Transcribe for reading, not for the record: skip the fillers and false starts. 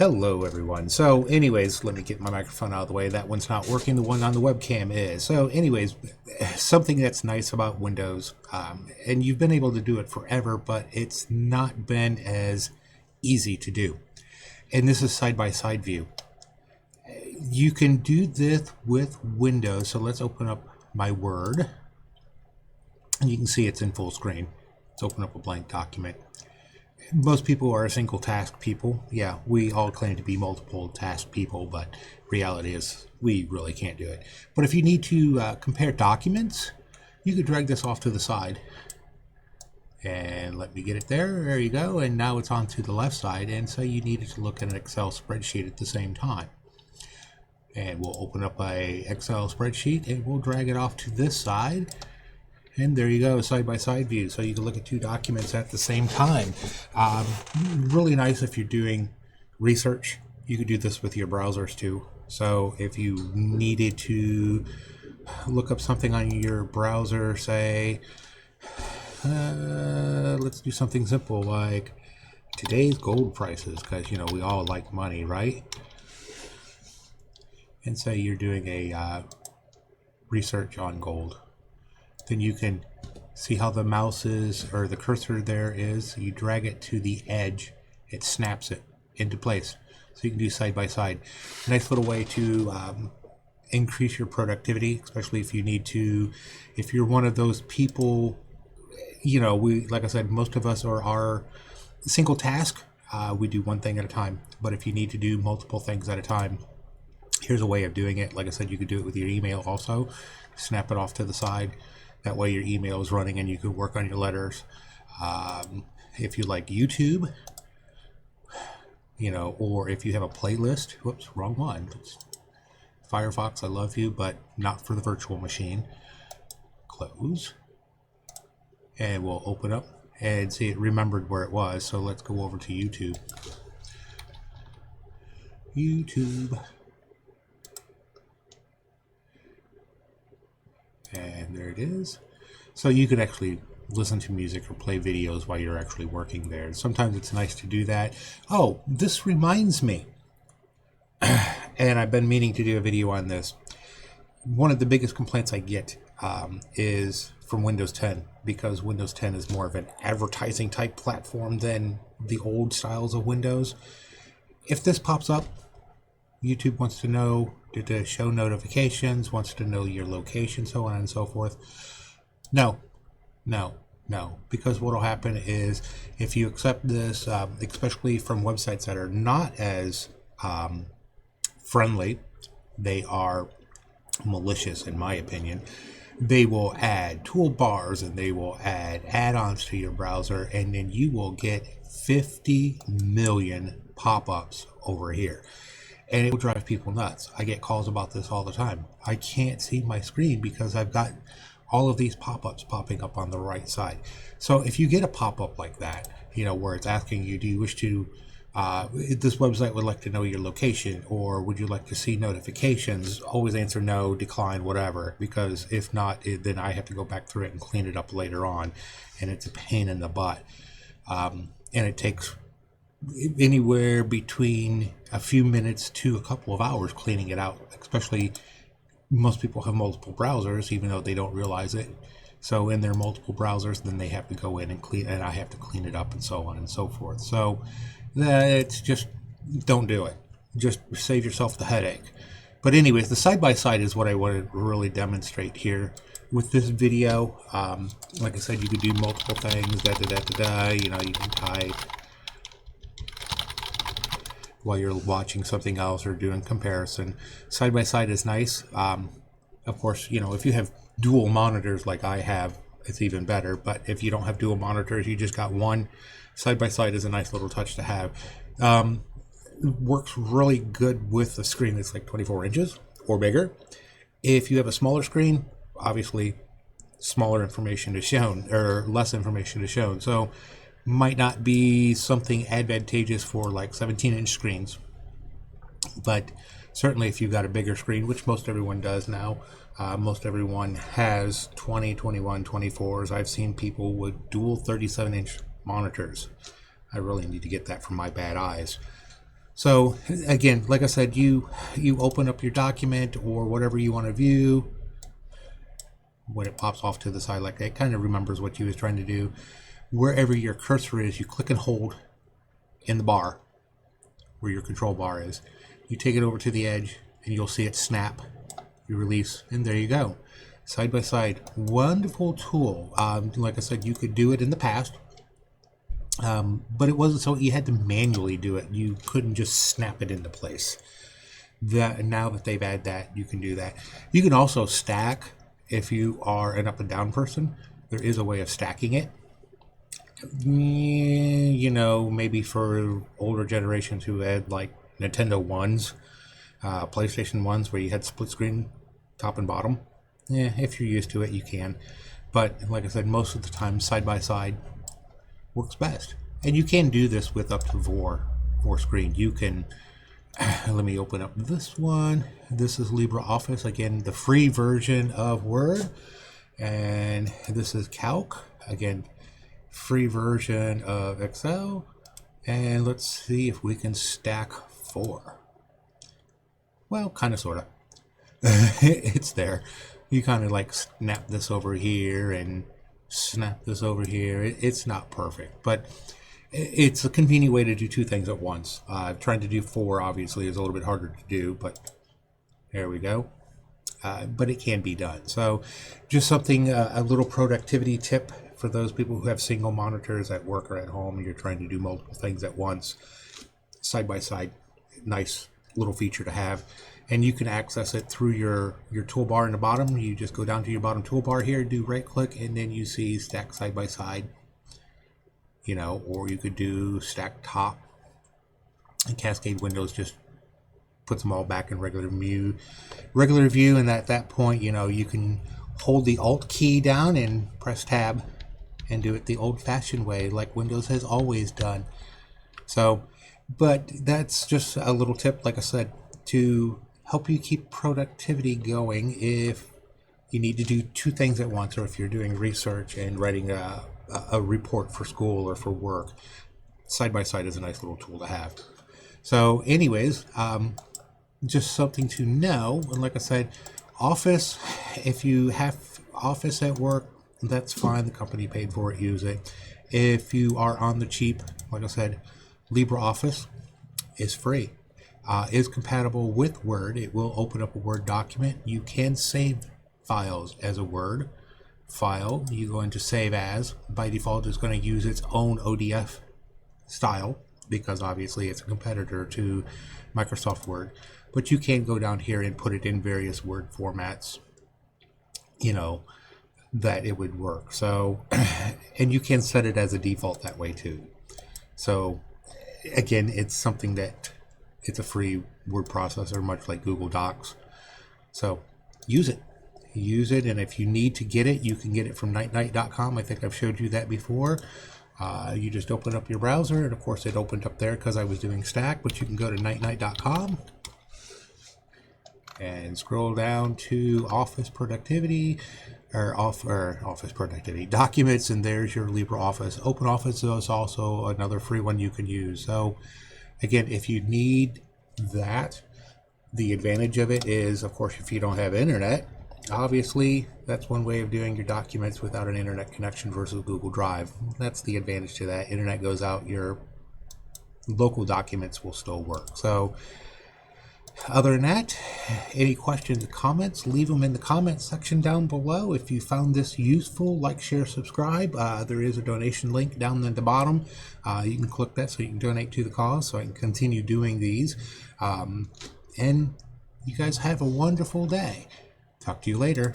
Hello everyone. So anyways, let me get my microphone out of the way. That one's not working. The one on the webcam is. So anyways, something that's nice about Windows, and you've been able to do it forever, but it's not been as easy to do. And this is side-by-side view. You can do this with Windows. So let's open up my Word. And you can see it's in full screen. Let's open up a blank document. Most people are single task people. Yeah, we all claim to be multiple task people, but reality is we really can't do it. But if you need to compare documents, you could drag this off to the side. And let me get it there. There you go. And now it's on to the left side. And so you needed to look at an Excel spreadsheet at the same time. And we'll open up a Excel spreadsheet and we'll drag it off to this side. And there you go, side-by-side view. So you can look at two documents at the same time. Really nice if you're doing research. You could do this with your browsers too. So if you needed to look up something on your browser, say, let's do something simple like today's gold prices, because you know we all like money, right? And say you're doing a research on gold. Then you can see how the mouse is, or the cursor there is. You drag it to the edge, it snaps it into place. So you can do side by side. Nice little way to increase your productivity, especially if you need to, if you're one of those people, you know, like I said, most of us are single task. We do one thing at a time. But if you need to do multiple things at a time, here's a way of doing it. Like I said, you could do it with your email also. Snap it off to the side. That way your email is running and you could work on your letters. If you like YouTube, you know, or if you have a playlist, whoops, wrong one. It's Firefox, I love you, but not for the virtual machine. Close. And we'll open up and see it remembered where it was. So let's go over to YouTube. YouTube. And there it is. So you could actually listen to music or play videos while you're actually working there. Sometimes it's nice to do that. Oh, this reminds me. And I've been meaning to do a video on this. One of the biggest complaints I get is from Windows 10, because Windows 10 is more of an advertising type platform than the old styles of Windows. If this pops up, YouTube wants to know, to show notifications, wants to know your location, so on and so forth. No, because what will happen is if you accept this, especially from websites that are not as friendly, they are malicious in my opinion. They will add toolbars and they will add add-ons to your browser, and then you will get 50 million pop-ups over here. And it will drive people nuts. I get calls about this all the time. I can't see my screen because I've got all of these pop-ups popping up on the right side. So if you get a pop-up like that, you know, where it's asking you, do you wish to, this website would like to know your location, or would you like to see notifications? Always answer no, decline, whatever, because if not, then I have to go back through it and clean it up later on. And it's a pain in the butt. And it takes anywhere between a few minutes to a couple of hours cleaning it out. Especially most people have multiple browsers, even though they don't realize it. So in their multiple browsers, then they have to go in and clean, and I have to clean it up and so on and so forth. So it's just, don't do it. Just save yourself the headache. But anyways, the side-by-side is what I wanted to really demonstrate here with this video. Like I said, you could do multiple things, you know, you can type while you're watching something else or doing comparison. Side by side is nice. Of course, you know, if you have dual monitors like I have, it's even better. But if you don't have dual monitors, you just got one, side by side is a nice little touch to have. It works really good with a screen that's like 24 inches or bigger. If you have a smaller screen, obviously smaller information is shown, or less information is shown. So might not be something advantageous for like 17-inch screens, but certainly if you've got a bigger screen, which most everyone does now, most everyone has 20, 21, 24s. I've seen people with dual 37-inch monitors. I really need to get that from my bad eyes. So again, like I said, you open up your document or whatever you want to view. When it pops off to the side like that, it kind of remembers what you was trying to do. Wherever your cursor is, you click and hold in the bar where your control bar is. You take it over to the edge and you'll see it snap. You release, and there you go. Side by side, wonderful tool. Like I said, you could do it in the past, but it wasn't so you had to manually do it. You couldn't just snap it into place. Now that they've added that, you can do that. You can also stack. If you are an up and down person, there is a way of stacking it. You know, maybe for older generations who had like Nintendo 1s, PlayStation 1s, where you had split screen top and bottom. Yeah, if you're used to it, you can. But like I said, most of the time, side by side works best. And you can do this with up to four screen. You can, let me open up this one. This is LibreOffice, again, the free version of Word. And this is Calc, again, free version of Excel. And let's see if we can stack 4. Well, kind of, sort of. It's there. You kind of like snap this over here and snap this over here. It's not perfect, but it's a convenient way to do 2 things at once. Trying to do 4 obviously is a little bit harder to do, but there we go. But it can be done. So just something, a little productivity tip for those people who have single monitors at work or at home and you're trying to do multiple things at once. Side by side, nice little feature to have. And you can access it through your toolbar in the bottom. You just go down to your bottom toolbar here, do right click, and then you see stack side by side. You know, or you could do stack top. And Cascade Windows just puts them all back in regular view. And at that point, you know, you can hold the Alt key down and press Tab and do it the old-fashioned way, like Windows has always done. So, but that's just a little tip, like I said, to help you keep productivity going if you need to do 2 things at once, or if you're doing research and writing a report for school or for work. Side by side is a nice little tool to have. So anyways, just something to know. And like I said, Office, if you have Office at work, that's fine. The company paid for it, use it. If you are on the cheap, like I said, LibreOffice is free. Is compatible with Word. It will open up a Word document. You can save files as a Word file. You go into Save As. By default, it's going to use its own ODF style because obviously it's a competitor to Microsoft Word. But you can go down here and put it in various Word formats, you know, that it would work. So, and you can set it as a default that way too. So, again, it's something that it's a free word processor, much like Google Docs. So use it. And if you need to get it, you can get it from nightnight.com. I think I've showed you that before. You just open up your browser, and of course it opened up there because I was doing Stack, but you can go to nightnight.com and scroll down to Office Productivity or Office Productivity Documents, and there's your LibreOffice. OpenOffice is also another free one you can use. So again, if you need that, the advantage of it is, of course, if you don't have internet, obviously that's one way of doing your documents without an internet connection versus Google Drive. That's the advantage to that. Internet goes out, your local documents will still work. So other than that, any questions or comments, leave them in the comments section down below. If you found this useful, like, share, subscribe. There is a donation link down at the bottom. You can click that so you can donate to the cause so I can continue doing these. And you guys have a wonderful day. Talk to you later.